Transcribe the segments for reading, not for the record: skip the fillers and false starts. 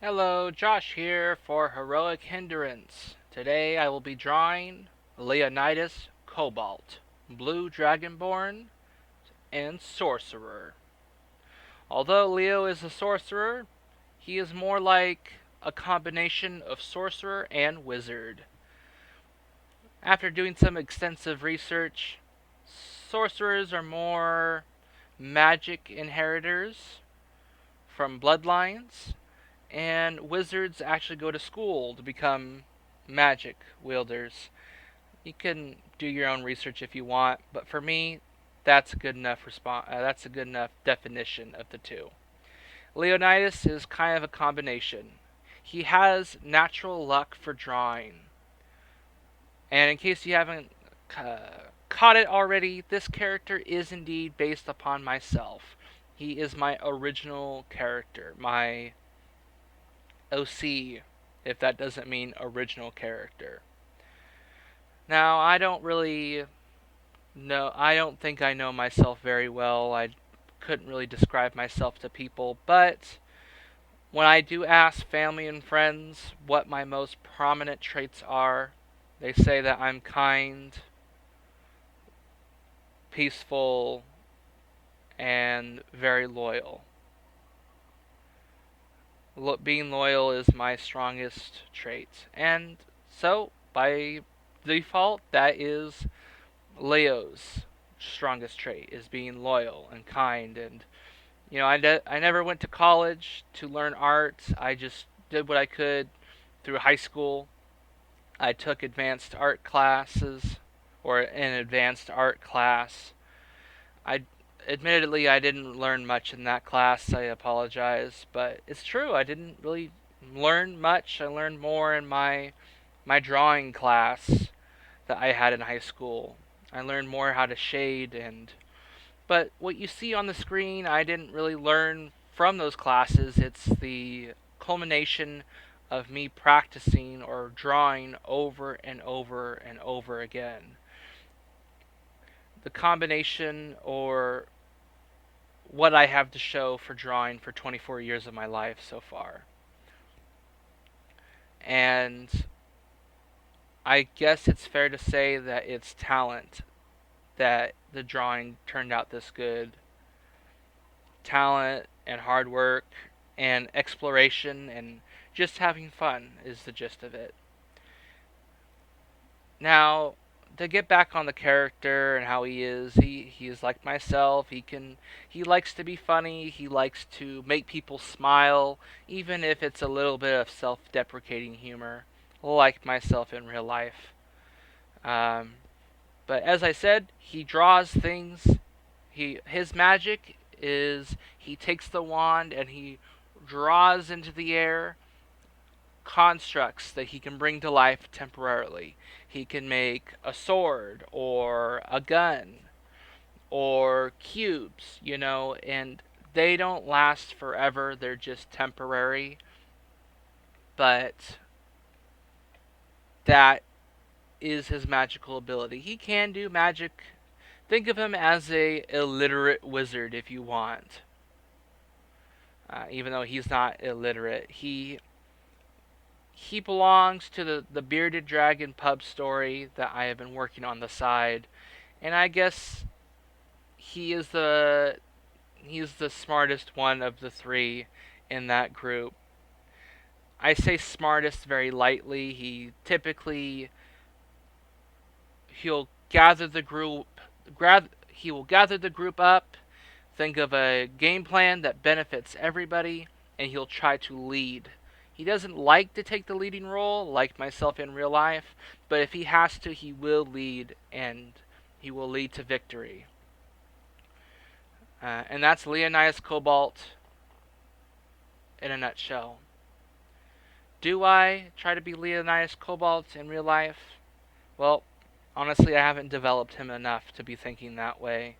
Hello, Josh here for Heroic Hindrance. Today I will be drawing Leonidas Kohbalt, Blue Dragonborn, and Sorcerer. Although Leo is a sorcerer, he is more like a combination of sorcerer and wizard. After doing some extensive research, sorcerers are more magic inheritors from bloodlines, and wizards actually go to school to become magic wielders. You can do your own research if you want, but for me, that's a good enough that's a good enough definition of the two. Leonidas is kind of a combination. He has natural luck for drawing, and in case you haven't caught it already, this character is indeed based upon myself. He is my original character, my OC, if that doesn't mean original character. Now, I don't think I know myself very well. I couldn't really describe myself to people, but when I do ask family and friends what my most prominent traits are, they say that I'm kind, peaceful, and very loyal. Being loyal is my strongest trait, and so by default, that is Leo's strongest trait is being loyal and kind. And I never went to college to learn art. I just did what I could through high school. I took advanced art classes, or an advanced art class. I Admittedly I didn't learn much in that class. I apologize, but it's true. I didn't really learn much. I learned more in my drawing class that I had in high school. I learned more how to shade, and but what you see on the screen, I didn't really learn from those classes. It's the culmination of me practicing or drawing over and over and over again. The combination or what I have to show for drawing for 24 years of my life so far. And I guess it's fair to say that it's talent that the drawing turned out this good. Talent and hard work and exploration and just having fun is the gist of it. Now, to get back on the character and how he is like myself. He likes to be funny. He likes to make people smile, even if it's a little bit of self-deprecating humor, like myself in real life. Um, but as I said, he draws things. His magic is he takes the wand and he draws into the air constructs that he can bring to life temporarily. He can make a sword or a gun or cubes, and they don't last forever. They're just temporary. But that is his magical ability. He can do magic. Think of him as a illiterate wizard if you want. Even though he's not illiterate, he belongs to the Bearded Dragon pub story that I have been working on the side, and I guess he is he's the smartest one of the three in that group. I say smartest very lightly. He'll gather the group he will gather the group up, think of a game plan that benefits everybody, and he'll try to lead. He doesn't like to take the leading role, like myself in real life, but if he has to, he will lead, and he will lead to victory. And that's Leonidas Kohbalt in a nutshell. Do I try to be Leonidas Kohbalt in real life? Well, honestly, I haven't developed him enough to be thinking that way.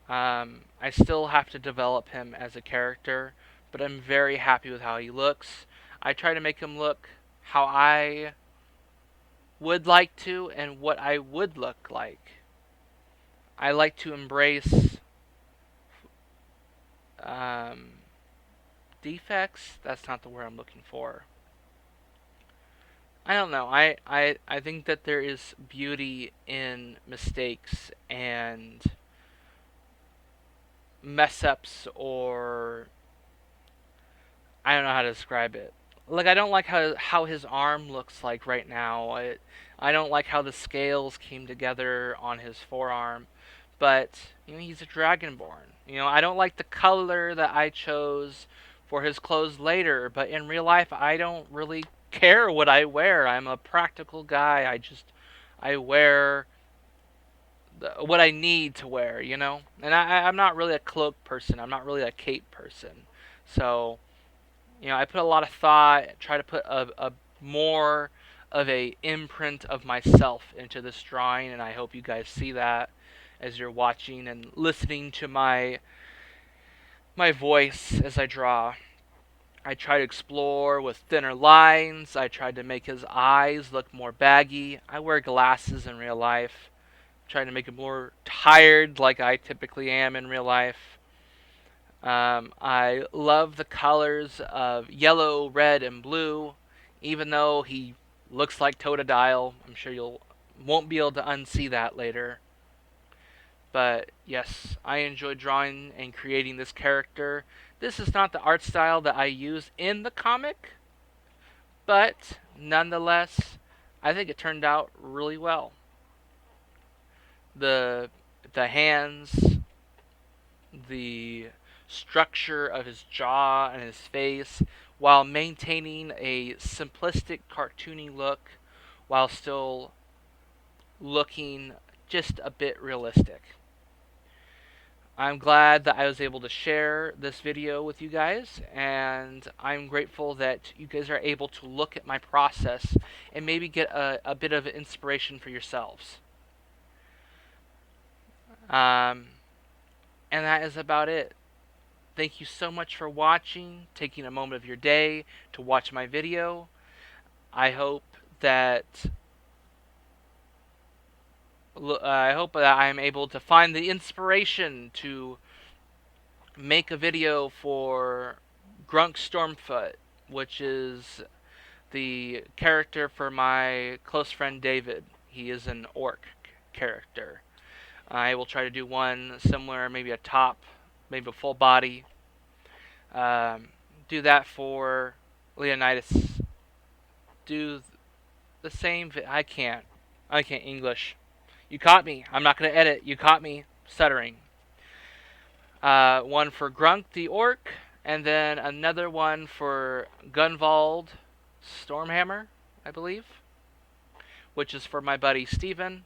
I still have to develop him as a character, but I'm very happy with how he looks. I try to make him look how I would like to and what I would look like. I like to embrace um, defects, that's not the word I'm looking for. I don't know. I think that there is beauty in mistakes and mess ups, or I don't know how to describe it. Like, I don't like how his arm looks like right now. I don't like how the scales came together on his forearm. But he's a dragonborn. I don't like the color that I chose for his clothes later. But in real life, I don't really care what I wear. I'm a practical guy. I wear what I need to wear. And I'm not really a cloak person. I'm not really a cape person. So I put a lot of thought, try to put a more of a imprint of myself into this drawing, and I hope you guys see that as you're watching and listening to my voice as I draw. I try to explore with thinner lines. I tried to make his eyes look more baggy. I wear glasses in real life. Trying to make him more tired like I typically am in real life. I love the colors of yellow, red, and blue, even though he looks like Totodile. I'm sure you won't be able to unsee that later. But yes, I enjoy drawing and creating this character. This is not the art style that I use in the comic, but nonetheless, I think it turned out really well. The the hands, the structure of his jaw and his face, while maintaining a simplistic cartoony look while still looking just a bit realistic. I'm glad that I was able to share this video with you guys, and I'm grateful that you guys are able to look at my process and maybe get a bit of inspiration for yourselves. Um, and that is about it. Thank you so much for watching, taking a moment of your day to watch my video. I hope that I'm able to find the inspiration to make a video for Grunk Stormfoot, which is the character for my close friend David. He is an orc character. I will try to do one similar, maybe a top, maybe a full body. Um, do that for Leonidas. Do the same. I can't. I can't English. You caught me. I'm not going to edit. You caught me stuttering. One for Grunk the Orc, and then another one for Gunvald Stormhammer, I believe, which is for my buddy Steven.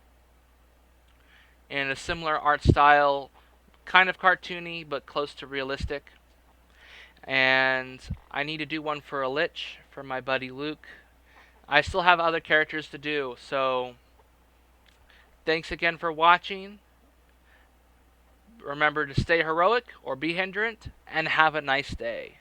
In a similar art style, kind of cartoony, but close to realistic. And I need to do one for a Lich for my buddy Luke. I still have other characters to do, so thanks again for watching. Remember to stay heroic or be hindrant, and have a nice day.